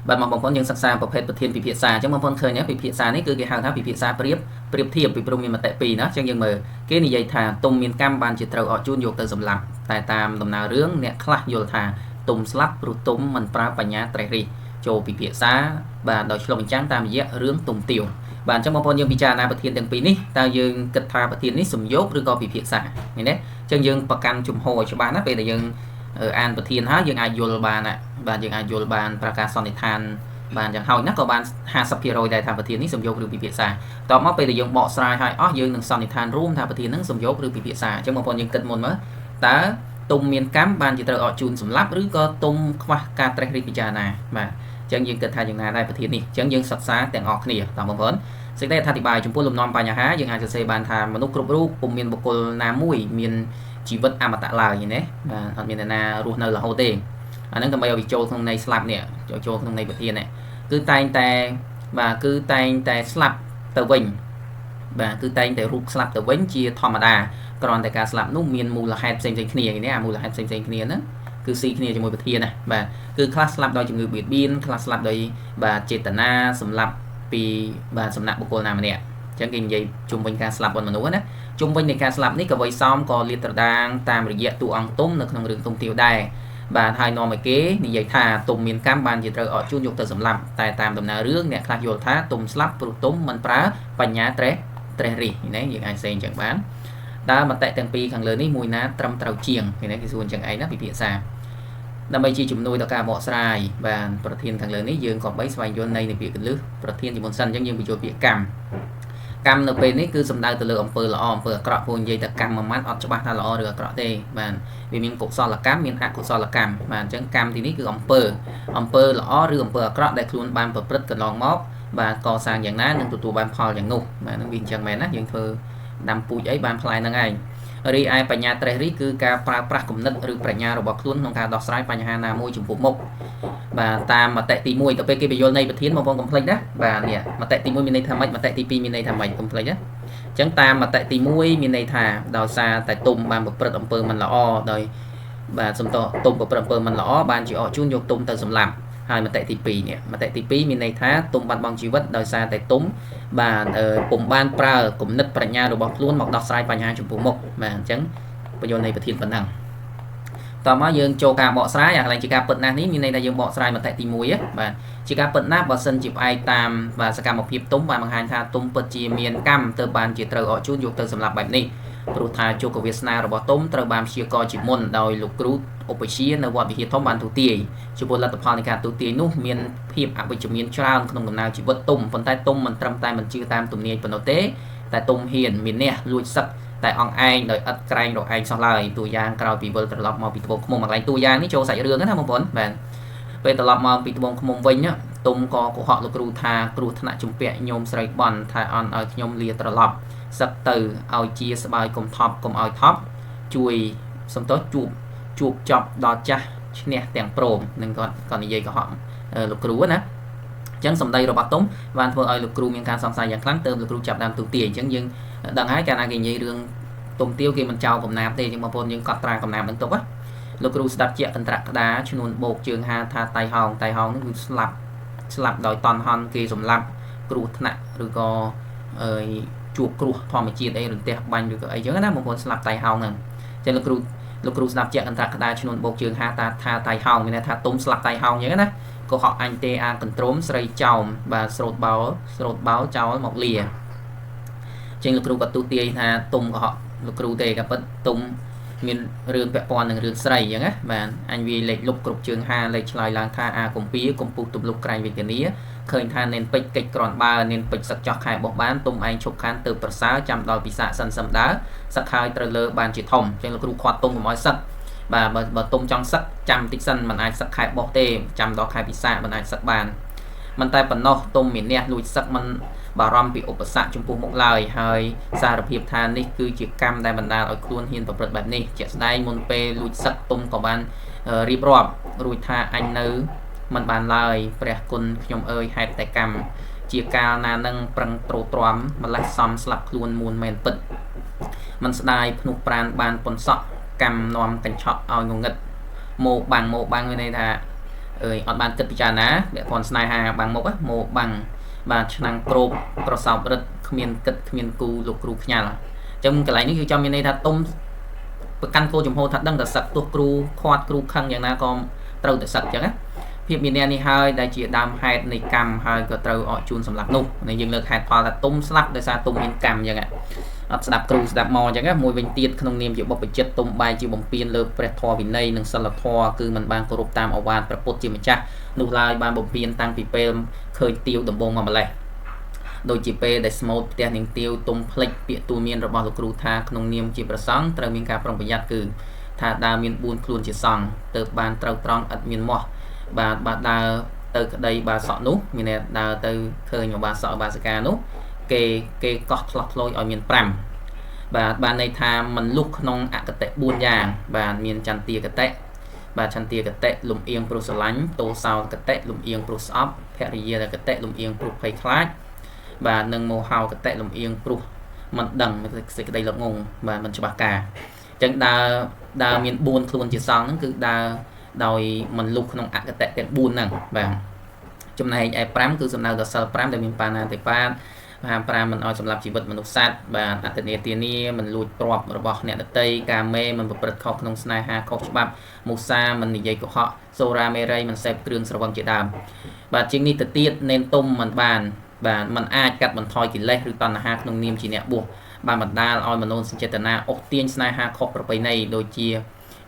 បាទមកបងប្អូនយើងសិក្សាប្រភេទប្រធានពិភាក្សាអញ្ចឹងបងប្អូនឃើញពិភាក្សានេះគឺគេហៅថាពិភាក្សាប្រៀបធៀបពីព្រមមានមតិពីរណាអញ្ចឹងយើងមើលគេនិយាយថាទុំមានកម្មបានជាត្រូវអកជូនយកទៅសម្លាប់តែតាមដំណើររឿងអ្នកខ្លះយល់ថាទុំស្លាប់ព្រោះទុំមិនប្រើបញ្ញាត្រេះរិះចូលពិភាក្សាបាទដោយឆ្លុះបញ្ចាំងតាមរយៈរឿងទុំទាវបាទអញ្ចឹងបងប្អូនយើងពិចារណាប្រធានទាំងពីរនេះតើយើងគិតថាប្រធាននេះសំយោគឬក៏ពិភាក្សាឃើញទេអញ្ចឹងយើងប្រកាន់ជំហរឲ្យច្បាស់ណាពេលដែលយើងអានប្រធានហើយយើងអាចយល់បានបាទយើងអាចយល់បានប្រកាសសន្និដ្ឋានបានយ៉ាងហោចណាស់ក៏បាន 50% ដែរថាប្រធាននេះសំយោគឬពិភាក្សាតមកពេលដែលយើងបកស្រាយឲ្យអស់យើងនឹងសន្និដ្ឋានរួមថាប្រធាននឹងសំយោគឬពិភាក្សាអញ្ចឹងបងប្អូនយើងគិតមុនមើលតើទុំមានកម្មបានជាត្រូវអកជូនសម្លាប់ឬក៏ទុំខ្វះការត្រេះរិះពិចារណាបាទអញ្ចឹងយើងគិតថាយ៉ាងណាដែរប្រធាននេះអញ្ចឹងយើងសិក្សាទាំងអស់គ្នាតបងប្អូនសេចក្តីអធិប្បាយចំពោះលំនាំបញ្ហាយើងអាចសរសេរបានថាមនុស្សគ្រប់រូបពុំមានបុគ្គលណាមួយមានជីវិតអមតៈឡើយណាបាទអត់មានអ្នកណារស់នៅរហូតទេអាហ្នឹងដើម្បីឲ្យវាចូលក្នុងន័យស្លាប់នេះចូលក្នុងន័យប្រធាននេះគឺតែងតែបាទគឺតែងតែស្លាប់ទៅវិញបាទគឺតែងតែរូបស្លាប់ទៅវិញជាធម្មតាគ្រាន់តែការស្លាប់នោះមានមូលហេតុផ្សេងៗគ្នានេះអាមូលហេតុផ្សេងៗគ្នាហ្នឹងគឺស៊ីគ្នាជាមួយប្រធានណាបាទគឺខ្លះស្លាប់ដោយជំងឺបៀតបៀនខ្លះស្លាប់ដោយបាទចេតនាសម្លាប់ពីបាទសំណាក់បុគ្គលណាម្នាក់អញ្ចឹងគេនិយាយជុំវិញការស្លាប់របស់មនុស្សណាជុំវិញនៃការស្លាប់នេះក៏វ័យសមក៏លាតត្រដាងតាមរយៈតួអង្គទុំនៅក្នុងរឿងទុំទាវដែរបាទហើយនាំឲ្យគេនិយាយថាទុំមានកម្មបានជាត្រូវអកជូនយកទៅសម្លាប់តែតាមដំណើររឿងអ្នកខ្លះយល់ថាទុំស្លាប់ព្រោះទុំមិនប្រើបញ្ញាត្រេះរិះនេះយើងអាចផ្សេងចឹងបានតើមតិទាំងពីរខាងលើនេះមួយណាត្រឹមត្រូវជាងនេះគេសួរចឹងឯងណាពិភាក្សាដើម្បីជាជំនួយដល់ការបកស្រាយបាទប្រធានខាងលើនេះយើងក៏បីស្វែងយល់នៃពាក្យកលឹះប្រធានជាមុនសិនអញ្ចឹងយើងបញ្ចូលពាក្យកម្មនៅពេលនេះគឺសំដៅទៅលើអំពើល្អអំពើអាក្រក់ព្រោះនិយាយតែកម្មមួយម៉ាត់អត់ច្បាស់ថាល្អឬអាក្រក់ទេបាទវាមានកុសលកម្មមានអកុសលកម្មបាទអញ្ចឹងកម្មទីនេះគឺអំពើល្អឬអំពើអាក្រក់ដែលខ្លួនបានប្រព្រឹត្តកន្លងមកបាទកសាងយ៉ាងណានឹងទទួលបានផលយ៉ាងនោះបាទនឹងវាអញ្ចឹងមែនណាយើងធ្វើដាំពូជអីបានផ្លែហ្នឹងឯងរីឯបញ្ញាត្រេះរិះគឺការប្រើប្រាស់គំនិតឬប្រាជ្ញារបស់ខ្លួនក្នុងការដោះស្រាយបញ្ហាណាមួយចំពោះមុខបាទតាមមតិទី1ទៅពេលគេបញ្យល់នៃប្រធានបងប្អូនកុំភ្លេចណាបាទនេះមតិទី1មានន័យថាម៉េចមតិទី2មានន័យថាម៉េចកុំភ្លេចណាអញ្ចឹងតាមមតិទី1មានន័យថាដោយសារតែទុំបានប្រព្រឹត្តអំពើមិនល្អដោយបាទសំតទុំប្រព្រឹត្តអំពើមិនល្អបានជាអកជូនយកទុំទៅសម្លាប់ហើយមតិទី2នេះមតិទី2មានន័យថាទុំបាត់បង់ជីវិតដោយសារតែទុំបាទពុំបានប្រើគំនិតប្រាជ្ញារបស់ខ្លួនមកដោះស្រាយបញ្ហាចំពោះមុខបាទអញ្ចឹងបញ្យល់នៃប្រធានប៉ុណ្ណឹងតមកយើងចូលការបកស្រាយអាកន្លែងជាការពិតណាស់នេះមានន័យថាយើងបកស្រាយមតិទី1បាទជាការពិតណាស់បើសិនជាផ្អែកតាមបាទសកម្មភាពទុំបានបង្ហាញថាទុំពិតជាមានកម្មទើបបានជាត្រូវអកជូនយកទៅសម្លាប់បែបនេះព្រោះថាជោគវាសនារបស់ទុំត្រូវបានព្យាករជាមុនដោយលោកគ្រូឧបជានៅវត្តវិហារធំបានទូទាយចំពោះលទ្ធផលនៃការទូទាយនោះមានភាពអវិជ្ជមានច្រើនក្នុងដំណើរជីវិតទុំប៉ុន្តែទុំមិនត្រឹមតែមិនជឿតាមទំនាយប៉ុណ្ណោះទេតែទុំហ៊ានមានះលួចសឹកតែអង្គឯងដោយឥតក្រែងរកឯងសោះឡើយតួយ៉ាងក្រោយពីវិលត្រឡប់មកពីត្បូងឃ្មុំកន្លែងតួយ៉ាងនេះចូលសាច់រឿងណាបងប្អូនបាទពេលត្រឡប់មកពីត្បូងឃ្មុំវិញទុំក៏កុហកលោកគ្រូថាគ្រោះថ្នាក់ជំពាក់ញោមស្រីបន់ថាអន់ឲ្យខ្ញុំលាត្រឡប់សឹកទៅឲ្យជាស្បើយកុំថប់កុំឲ្យថប់ជួយសំទោសជួបចប់ដល់ចាស់ឈ្នះទាំងព្រមនឹងគាត់និយាយកុហកលោកគ្រូណាអញ្ចឹងសម្ដីរបស់ទុំបានធ្វើឲ្យលោកគ្រូមានការសង្ស័យយ៉ាងខ្លាំងទើបលោកគ្រូចាប់ដើមទូទាយអញ្ចឹងយើងដឹងហើយកាលណាគេនិយាយរឿងទុំទាវគេមិនចោលកំណាព្យទេអញ្ចឹងបងប្អូនយើងកត់ត្រាកំណាព្យនឹងទុកណាលោកគ្រូស្ដាប់ជាកន្ត្រាក់ក្តារឈ្នួនបោកជើងហាថាតៃហោងនេះគឺស្លាប់ដោយតន់ហន់គេសម្លាប់គ្រោះថ្នាក់ឬក៏ជួបគ្រោះធម្មជាតិអីរន្ទះបាញ់ឬក៏អីចឹងណាបងប្អូនស្លាប់តៃហោងហ្នឹងអញ្ចឹងលោកគ្រូស្ដាប់ជាកន្ត្រាក់ក្តារឈ្នួនបោកជើងហាថាតៃហោងមានន័យថាទុំស្លាប់តៃហោងអញ្ចឹងណាកុហកអញទេអាកន្ទ្រមស្រីចោមបាទស្រោតបោចោលមកលាចេញលោកគ្រូក៏ទូទាយថាទុំកុហកលោកគ្រូទេក៏ពិតទុំមានរឿងពាក់ព័ន្ធនឹងរឿងស្រីអញ្ចឹងណាបាទអញវាលេខលុបគ្រប់ជើងហាលេខឆ្លើយឡើងថាអាកំពីកំពុះទម្លុះក្រែងវេទនាឃើញថានេនពេជ្រកិច្ចក្រនបើនេនពេជ្រសឹកចោះខែបោះបានទុំឯងឈប់ខានទៅប្រសើរចាំដល់ពិសាសិនសឹមដើសឹកហើយត្រូវលើបានជាធំអញ្ចឹងលោកគ្រូខាត់ទុំកុំឲ្យសឹកបាទបើទុំចង់សឹកចាំតិចសិនមិនអាចសឹកខែបោះទេចាំដល់ខែពិសាមិនអាចសឹកបានមិនតែប៉ុណ្ណោះទុំមានះលួចសឹកមិនបារម្ភពីឧបសគ្គចំពោះមុខឡើយហើយសារភាពថានេះគឺជាកម្មដែលបណ្ដាលឲ្យខ្លួនហ៊ានប្រព្រឹត្តបែបនេះជាក់ស្ដែងមុនពេលលួចសឹកទុំក៏បានរៀបរាប់រួចថាអញនៅមិនបានឡើយព្រះគុណខ្ញុំអើយហេតុតែកម្មជាកាលណានឹងប្រឹងត្រួតត្រំម្លេះសំស្លាប់ខ្លួនមួនមែនពិតមិនស្ដាយភ្នោះប្រានបានប៉ុនសក់កម្មនាំកញ្ឆក់ឲ្យងងឹតមកបាំងមានន័យថា អត់បានគិតពិចារណាពាក់ព័ន្ធស្នេហាបាំងមុខមកបាំងបាទឆ្នាំងក្របប្រសោបរឹតគ្មានគិតគ្មានគូលោកគ្រូខ្ញាល់អញ្ចឹងកន្លែងនេះគឺចង់មានន័យថាទុំប្រកាន់គោលចំហថាដឹងតែសឹកទោះគ្រូខាត់គ្រូខឹងយ៉ាងណាក៏ត្រូវតែសឹកអញ្ចឹងណាភាពមាននេះហើយដែលជាដើមហេតុនៃកម្មហើយក៏ត្រូវអកជូនសម្រាប់នោះយើងលើកហេតុផលថាទុំស្លាប់ដោយសារទុំមានកម្មអញ្ចឹងអត់ស្ដាប់គ្រូស្ដាប់មកអញ្ចឹងមួយវិញទៀតក្នុងនាមជាបុព្វជិតទុំបែរជាបំពេញលើព្រះធម៌វិន័យនិងសិលធម៌គឺมันបានគោរពតាមឱវាទព្រះពុទ្ធជាម្ចាស់នោះឡើយបានបំពេញតាំងពីពេលឃើញទាវដំបងមកម្លេះដូចជាពេលដែលស្មូតផ្ទះនាងទាវទុំផ្លិចពាក្យទូលមានរបស់លោកគ្រូថាក្នុងនាមជាព្រះសង្ឃត្រូវមានការប្រុងប្រយ័ត្នគឺថាដើរមាន4ខ្លួនជាសង្ឃទៅបានត្រូវត្រង់ឥតមានមាស់បាទដើរទៅក្តីបាសក់នោះមានន័យដើរទៅឃើញបាសក់បាសិកានោះគេកោះឆ្លោះឆ្លោយឲ្យមាន5បាទបានន័យថាมันលុះក្នុងអកតៈ4យ៉ាងបាទមានចន្ទាកតៈបាទចន្ទាកតៈលំអៀងព្រោះស្រឡាញ់តោសោកតៈលំអៀងព្រោះស្អប់ភរិយាកតៈលំអៀងព្រោះភ័យខ្លាចបាទនិងមោហោកតៈលំអៀងព្រោះមិនដឹងសេចក្តីលងងបាទមិនច្បាស់ការអញ្ចឹងដើរមាន4ខ្លួនជាសង្ឃហ្នឹងគឺដើរដោយមិនលុះក្នុងអកតៈទាំង4ហ្នឹងបាទចំណែកឯ5គឺសំដៅដល់សិល5ដែលមានបាណាតិបាត5មិនឲ្យសម្លាប់ជីវិតមនុស្សសត្វបាទអត្តនេទានាមិនលួចទ្រព្យរបស់អ្នកដទៃកាមេមិនប្រព្រឹត្តខុសក្នុងស្នេហាខុសច្បាប់មុសាមិននិយាយកុហកសូរាមេរ័យមិនសេពគ្រឿងស្រវឹងជាដើមបាទជាងនេះទៅទៀតនេនទុំមិនបានបាទมันអាចកាត់បន្ថយកិលេសឬតណ្ហាក្នុងនាមជាអ្នកបួសបានបណ្ដាលឲ្យមនោសញ្ចេតនាអុសទាញស្នេហាខុសប្រពៃណីដូចជា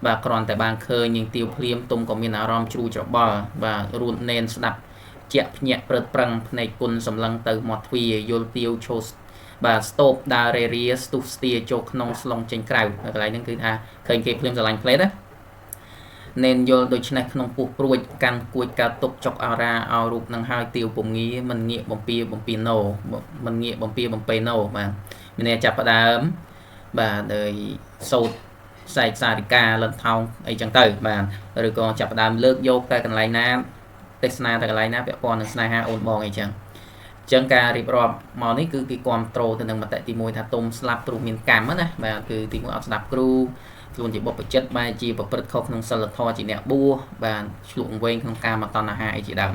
បាទគ្រាន់តែបានឃើញនាងទាវភ្លាមទុំក៏មានអារម្មណ៍ជ្រួលច្របល់បាទរួតនេនស្ដាប់ជាក់ភ្ញាក់ព្រឹតប្រឹងភ្នែកគុណសម្លឹងទៅមាត់ទ្វារយល់ទាវឈោបាទស្ទប់ដើររេរាស្ទុះស្ទាចូលក្នុងស្លុងចេញក្រៅកន្លែងហ្នឹងគឺថាឃើញគេភ្លាមស្រឡាញ់ផ្លេតណានេនយល់ដូច្នេះក្នុងពោះព្រួយកាន់គួចកើតទុកចុកអារាឲ្យរូបនឹងហើយទាវពងាមិនងាកបំពីណូមិនងាកបំពេណូបាទមានន័យចាប់ផ្ដើមបាទដោយសោតសែកសារិកាលិនថោងអីចឹងទៅបាទឬក៏ចាប់ផ្ដើមលើកយកតែកន្លែងណាទេសនាតែកន្លែងណាពាក់ព័ន្ធនឹងស្នេហាអូនបងអីចឹងការរៀបរាប់មកនេះគឺគេគ្រប់ត្រូលទៅនឹងមតិទី1ថាទុំស្លាប់ព្រោះមានកម្មណាបាទគឺទី1អត់ស្ដាប់គ្រូខ្លួនជាបុព្វជិតបែរជាប្រព្រឹត្តខុសក្នុងសិលធម៌ជាអ្នកបួសបាទឆ្លុះវែងក្នុងកាមតណ្ហាអីជាដើម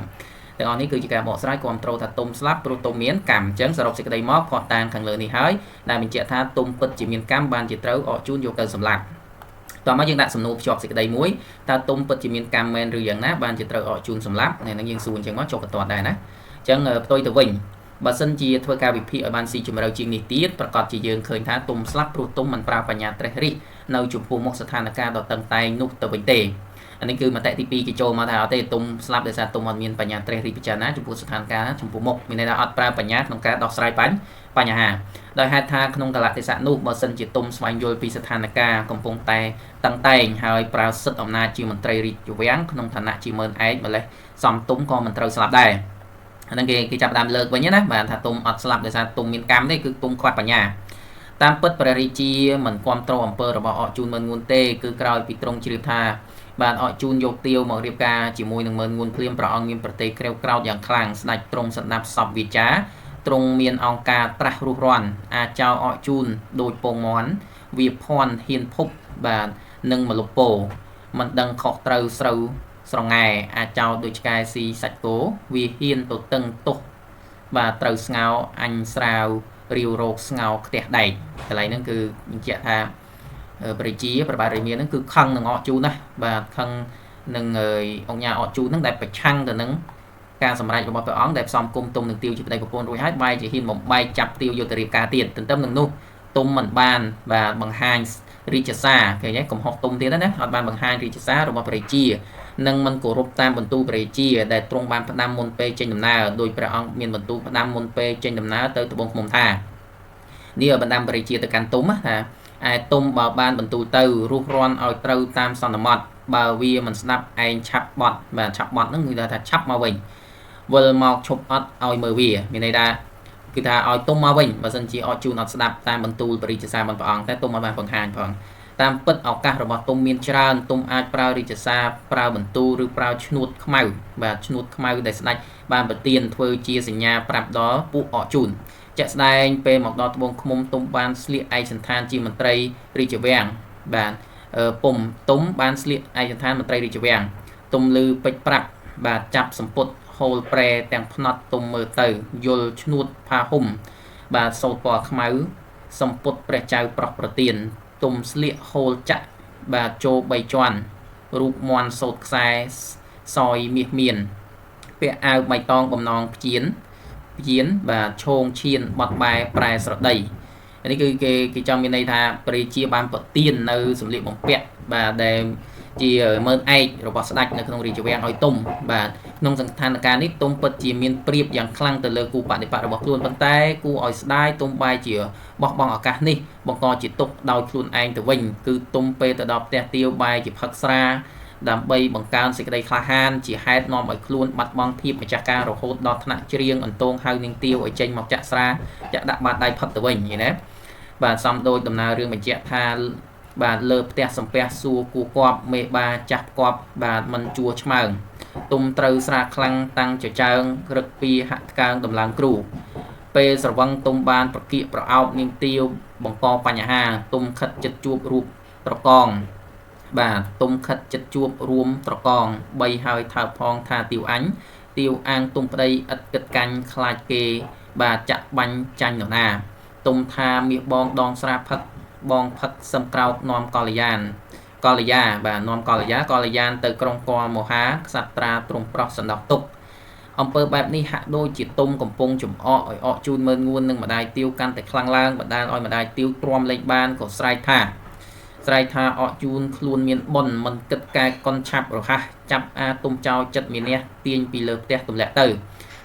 ទាំងអស់នេះគឺជាការបកស្រាយគ្រប់ត្រូលថាទុំស្លាប់ព្រោះទុំមានកម្មអញ្ចឹងសរុបសេចក្តីមកផុសតាងខាងលើនេះហើយដែលបញ្ជាក់ថាទុំពិតជាមានកម្មបានជាត្រូវអកជូនយកទៅសម្លាប់តោះមកយើងដាក់សំណួរភ្ជាប់សេចក្តីមួយតើទុំពិតជាមានកម្មមែនឬយ៉ាងណាបានជាត្រូវអកជូនសម្លាប់ហ្នឹងយើងសួរអញ្ចឹងមកចុះកតដែរណាអញ្ចឹងផ្ទុយទៅវិញបើសិនជាធ្វើការវិភាគឲ្យបានស៊ីជម្រៅជាងនេះទៀតប្រកាសជាយើងឃើញថាទុំស្លាប់ព្រោះទុំមិនប្រើបញ្ញាត្រេះរិះនៅចំពោះមុខស្ថានភាពដ៏តឹងតែងនោះទៅវិញទេអានេះគឺមតិទី2គេចូលមកថាអត់ទេទុំស្លាប់ដោយសារទុំអត់មានបញ្ញាត្រេះរិះពិចារណាចំពោះស្ថានភាពចំពោះមុខមានន័យថាអត់ប្រើបញ្ញាក្នុងការដោះស្រាយបញ្ហាដោយហេតុថាក្នុងកលៈទេសៈនោះបើសិនជាទុំស្វែងយល់ពីស្ថានភាពកំពុងតែតឹងតែងហើយប្រើសិទ្ធិអំណាចជាមន្ត្រីរាជវាំងក្នុងឋានៈជាមើលឯកម្លេះសំទុំក៏មិនត្រូវស្លាប់ដែរអាហ្នឹងគេចាប់ដើមលើកវិញណាបាទថាទុំអត់ស្លាប់ដោយសារទុំមានកម្មទេគឺទុំខ្វះបញ្ញាតាមពិតព្រះរាជាមិនគ្រប់គ្រងអំពើរបស់អកជូនមើលងួនទេគឺក្រោយពីទ្រង់ជ្រាបថាបានអកជូនយកទាវមករៀបការជាមួយនឹងមើលងួនភ្លាមព្រះអង្គមានប្រតិក្រេវក្រោធយ៉ាងខ្លាំងស្ដេចទ្រង់ស្ដាប់សពវាចាទ្រង់មានអង្គការត្រាស់រុះរាន់អាចចោលអកជូនដោយពងមាន់វាភ័ណ្ឌហ៊ានភពបាទនឹងមលុបពោមិនដឹងខុសត្រូវស្រូវស្រងែអាចចោលដូចឆ្កែស៊ីសាច់គោវាហ៊ានទៅតឹងទោះបាទត្រូវស្ងោអញស្រាវរាវរោគស្ងោខ្ទះដែកកន្លែងហ្នឹងគឺបញ្ជាក់ថាប្រជាប្របាទរាមាហ្នឹងគឺខឹងនឹងអកជូនណាបាទខឹងនឹងអង្គញាអកជូនហ្នឹងដែលប្រឆាំងទៅនឹងការសម្រេចរបស់ព្រះអង្គដែលផ្សំគុំទុំនឹងទាវជាប្តីប្រពន្ធរួចហើយបែរជាហ៊ានបំបែកចាប់ទាវយកទៅរៀបការទៀតទន្ទឹមនឹងនោះទុំមិនបានបាទបង្ហាញរាជសារឃើញទេកំហុសទុំទៀតណាអត់បានបង្ហាញរាជសាររបស់ព្រះរាជានឹងមិនគោរពតាមបន្ទូលព្រះរាជាដែលទ្រង់បានផ្ដាំមុនពេលចេញដំណើរដោយព្រះអង្គមានបន្ទូលផ្ដាំមុនពេលចេញដំណើរទៅត្បូងឃ្មុំថានេះបណ្ដាំព្រះរាជាទៅកាន់ទុំថាឯទុំបើបានបន្ទូលទៅរុះរាន់ឲ្យត្រូវតាមសន្មតបើវាមិនស្ដាប់ឯងឆាប់បត់បាទឆាប់បត់ហ្នឹងគឺថាឆាប់មកវិញវិលមកឈប់អត់ឲ្យមើលវាមានន័យថាគឺថាឲ្យទុំមកវិញបើសិនជាអត់ជូនអត់ស្ដាប់តាមបន្ទូលព្រះរាជសាររបស់ព្រះអង្គតែទុំអត់បានបង្ហាញផងតាមពិតឱកាសរបស់ទុំមានច្រើនទុំអាចប្រើរាជសារប្រើបន្ទូលឬប្រើឈ្នួតខ្មៅបាទឈ្នួតខ្មៅដែលស្ដេចបានប្រទានធ្វើជាសញ្ញាប្រាប់ដល់ពួកអកជូនជាក់ស្ដែងពេលមកដល់ត្បូងឃ្មុំទុំបានស្លៀកឯកសណ្ឋានជាមន្ត្រីរាជវាំងបាទពុំទុំបានស្លៀកឯកសណ្ឋានមន្ត្រីរាជវាំងទុំលឺពេចប្រាប់ បាទចាប់សម្ពុតហូលប្រែទាំងផ្នត់ទុំមើលទៅយល់ឈ្នួតផាហុំបាទសូត្រពណ៌ខ្មៅសម្ពុតព្រះចៅប្រុសប្រទានទុំស្លៀកហូលចាក់បាទចូល3ជាន់រូបមន់សូត្រខ្សែសយមាសមានពាក់អាវបៃតងបំណងព្យានបាទឈោងឈៀនបត់បែប្រែស្រដីនេះគឺគេចង់មានន័យថាព្រះជាបានប្រទាននៅសម្លៀកបំពាក់បាទដែលជាមើលឯករបស់ស្ដេចនៅក្នុងរាជវាំងឲ្យទុំបាទក្នុងស្ថានភាពនេះទុំពិតជាមានប្រៀបយ៉ាងខ្លាំងទៅលើគូបដិបត្តិរបស់ខ្លួនប៉ុន្តែគូឲ្យស្ដាយទុំបែរជាបោះបង់ឱកាសនេះបង្កជាទុកដោយខ្លួនឯងទៅវិញគឺទុំពេលទៅដល់ផ្ទះទាវបែរជាផឹកស្រាដើម្បីបង្កើនសេចក្តីក្លាហានជាហេតុនាំឲ្យខ្លួនបាត់បង់ភាពម្ចាស់ការរហូតដល់ថ្នាក់ច្រៀងអន្ទងហៅនាងទាវឲ្យចេញមកចាក់ស្រាចាក់ដាក់បាតដៃផឹកទៅវិញឃើញណាបាទសំដូចដំណើររឿងបញ្ជាក់ថាបាទលើផ្ទះសំពះសួរគូគប់មេបាចាស់គប់បាទមិនជួឆ្មើងទុំត្រូវស្រាខ្លាំងតាំងចចើងរឹកពីហាក់កើងដំឡើងគ្រូពេលស្រវឹងទុំបានប្រគៀកប្រអោបនាងទាវបង្កបញ្ហាទុំខិតចិត្តជួបរូបត្រកងបាទទុំខិតចិត្តជួបរួមត្រកង3ហើយថើបផងថាទាវអញទាវអាងទុំប្តីឥតគិតកាញ់ខ្លាចគេបាទចាក់បាញ់ចាញ់នរណាទុំថាមាសបងដងស្រាផឹកបងផឹកសឹមក្រោកនាំកល្យាបាទនាំកល្យានទៅក្រុងកោមហាក្សត្រាទ្រង់ប្រោះសណ្ដោះទុកអំពើបែបនេះហាក់ដូចជាទុំកំពុងចំអកឲ្យអកជូនមើលងួននឹងម្ដាយទាវកាន់តែខ្លាំងឡើងបណ្ដាលឲ្យម្ដាយទាវទ្រាំលេខបានក៏ស្រែកថាអកជូនខ្លួនមានបុណ្យមិនគិតកែកុនឆាប់រហ័សចាប់អាទុំចោលចិត្តមានះទាញពីលើផ្ទះទម្លាក់ទៅ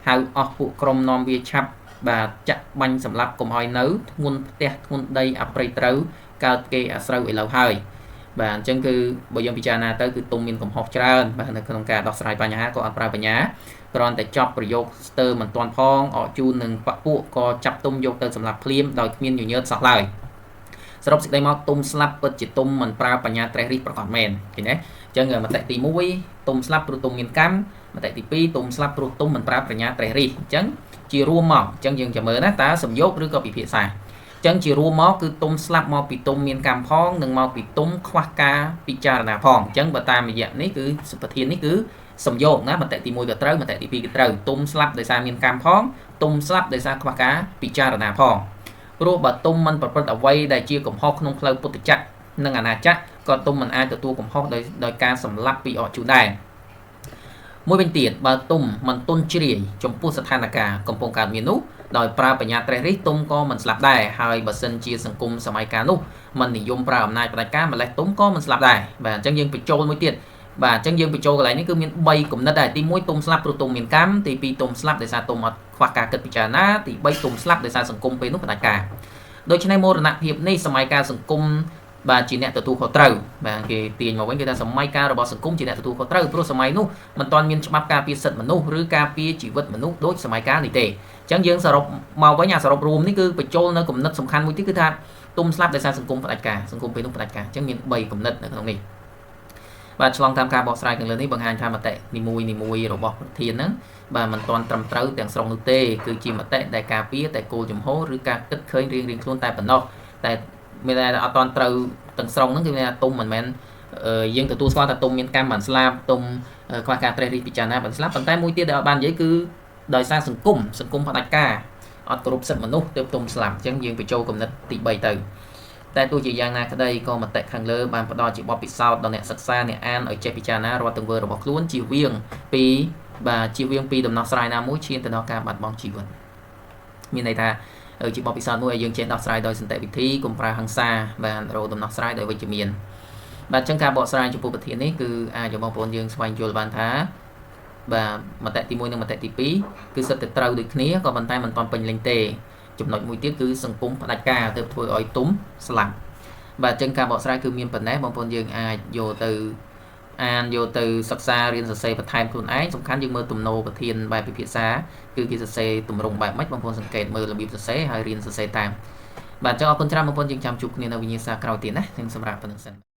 ហៅអស់ពួកក្រុមនាំវាឆាប់បាទចាក់បាញ់សម្លាប់កុំឲ្យនៅធ្ងន់ផ្ទះធ្ងន់ដីអប្រិយត្រូវកើតគេអាស្រូវឥឡូវហើយបាទអញ្ចឹងគឺបើយើងពិចារណាទៅគឺទុំមានកំហុសច្រើនបាទនៅក្នុងការដោះស្រាយបញ្ហាក៏អត់ប្រើបញ្ញាគ្រាន់តែចប់ប្រយោគស្ទើរមិនទាន់ផងអកជូននឹងបពួកក៏ចាប់ទុំយកទៅសម្លាប់ភ្លាមដោយគ្មានញញើតសោះឡើយសរុបសេចក្តីមកទុំស្លាប់ពិតជាទុំមិនប្រើបញ្ញាត្រេះរិះប្រកបមែនឃើញទេអញ្ចឹងមតិទី1ទុំស្លាប់ព្រោះទុំមានកម្មមតិទី2ទុំស្លាប់ព្រោះទុំមិនប្រើបញ្ញាត្រេះរិះអញ្ចឹងជារួមមកអញ្ចឹងយើងចាំមើលណាតើសំយោគឬក៏ពិភាក្សាអញ្ចឹងជារួមមកគឺទុំស្លាប់មកពីទុំមានកម្មផងនិងមកពីទុំខ្វះការពិចារណាផងអញ្ចឹងបើតាមរយៈនេះគឺប្រធាននេះគឺសំយោគណាមតិទី1ក៏ត្រូវមតិទី2ក៏ត្រូវទុំស្លាប់ដោយសារមានកម្មផងទុំស្លាប់ដោយសារខ្វះការពិចារណាផងព្រោះបើទុំមិនប្រព្រឹត្តអ្វីដែលជាកំហុសក្នុងផ្លូវពុទ្ធចក្រនិងអាណាចក្រក៏ទុំមិនអាចទទួលកំហុសដោយការសម្លាប់ពីអកជូនដែរមួយវិញទៀតបើទុំមិនទុនជ្រាយចំពោះស្ថានភាពកំពុងកើតមាននោះដោយប្រើបញ្ញាត្រេះរិះទុំក៏មិនស្លាប់ដែរហើយបើសិនជាសង្គមសម័យកាលនោះមិននិយមប្រើអំណាចផ្ដាច់ការម្លេះទុំក៏មិនស្លាប់ដែរបាទអញ្ចឹងយើងបញ្ចូលមួយទៀតបាទអញ្ចឹងយើងបញ្ចូលកន្លែងនេះគឺមាន3គំនិតដែរទី1ទុំស្លាប់ព្រោះទុំមានកម្មទី2ទុំស្លាប់ដោយសារទុំអត់ខ្វះការគិតពិចារណាទី3ទុំស្លាប់ដោយសារសង្គមពេលនោះផ្ដាច់ការដូច្នេះមរណភាពនេះសម័យកាលសង្គមបាទជាអ្នកទទួលខុសត្រូវបាទគេទាញមកវិញគេថាសម័យកាលរបស់សង្គមជាអ្នកទទួលខុសត្រូវព្រោះសម័យនោះមិនទាន់មានច្បាប់ការពារសិទ្ធិមនុស្សឬការពារជីវិតមនុស្សដូចសម័យកាលនេះទេអញ្ចឹងយើងសរុបមកវិញសរុបរួមនេះគឺបញ្ចូលនៅគំនិតសំខាន់មួយទៀតគឺថាទុំស្លាប់ដោយសារសង្គមផ្ដាច់ការសង្គមពេលនោះផ្ដាច់ការអញ្ចឹងមាន3គំនិតនៅក្នុងនេះបាទឆ្លងតាមការបកស្រាយខាងលើនេះបង្ហាញថាមតិនីមួយរបស់ប្រធានហ្នឹងបាទមិនទាន់ត្រឹមត្រូវទាំងស្រុងនោះទេគឺជាមតិដែលការពារតែគោលជំហរឬការគិតឃើញរៀងៗខ្លួនតែប៉ុណ្ណោះតែមានតែអត់ទាន់ត្រូវទាំងស្រុងហ្នឹងគឺមានថាទុំមិនមែនយើងទទួលស្គាល់ថាទុំមានកម្មបានស្លាប់ទុំខ្វះការត្រេះរិះពិចារណាបានស្លាប់ប៉ុន្តែមួយទៀតដែលអត់បាននិយាយគឺដោយសារសង្គមផ្ដាច់ការអត់គោរពសិទ្ធិមនុស្សទើបទុំស្លាប់អញ្ចឹងយើងបញ្ចូលគំនិតទី3ទៅតែទោះជាយ៉ាងណាក្តីក៏មតិខាងលើបានផ្ដល់ជាបទពិសោធន៍ដល់អ្នកសិក្សាអ្នកអានឲ្យចេះពិចារណារាល់ទង្វើរបស់ខ្លួនជៀសវាងពីដំណោះស្រាយណាមួយឈានទៅដល់ការបាត់បង់ជីវិតមានន័យថាជាបទពិសោធន៍មួយឲ្យយើងចេះដោះស្រាយដោយសន្តិវិធីកុំប្រើហិង្សាបានរកដំណោះស្រាយដោយវិជ្ជមានបាទអញ្ចឹងការបកស្រាយចំពោះប្រធាននេះគឺអាចបងប្អូនយើងស្វែងយល់បានថាបាទមតិទី1និងមតិទី2គឺសិតតែត្រូវដូចគ្នាក៏ប៉ុន្តែមិនទាន់ពេញលេញទេចំណុចមួយទៀតគឺសង្គមផ្ដាច់ការទើបធ្វើឲ្យទុំស្លាប់បាទអញ្ចឹងការបកស្រាយគឺមានប៉ុណ្ណេះបងប្អូនយើងអាចយកទៅអានយកទៅសិក្សារៀនសរសេរបន្ថែមខ្លួនឯងសំខាន់យើងមើលទំនោរប្រធានបែបពិភាក្សាគឺគេសរសេរទម្រង់បែបម៉េចបងប្អូនសង្កេតមើលរបៀបសរសេរហើយរៀនសរសេរតាមបាទអញ្ចឹងអរគុណច្រើនបងប្អូនយើងចាំជួបគ្នានៅវិញ្ញាសាក្រោយទៀតណាសម្រាប់ប៉ុណ្្នឹងសិន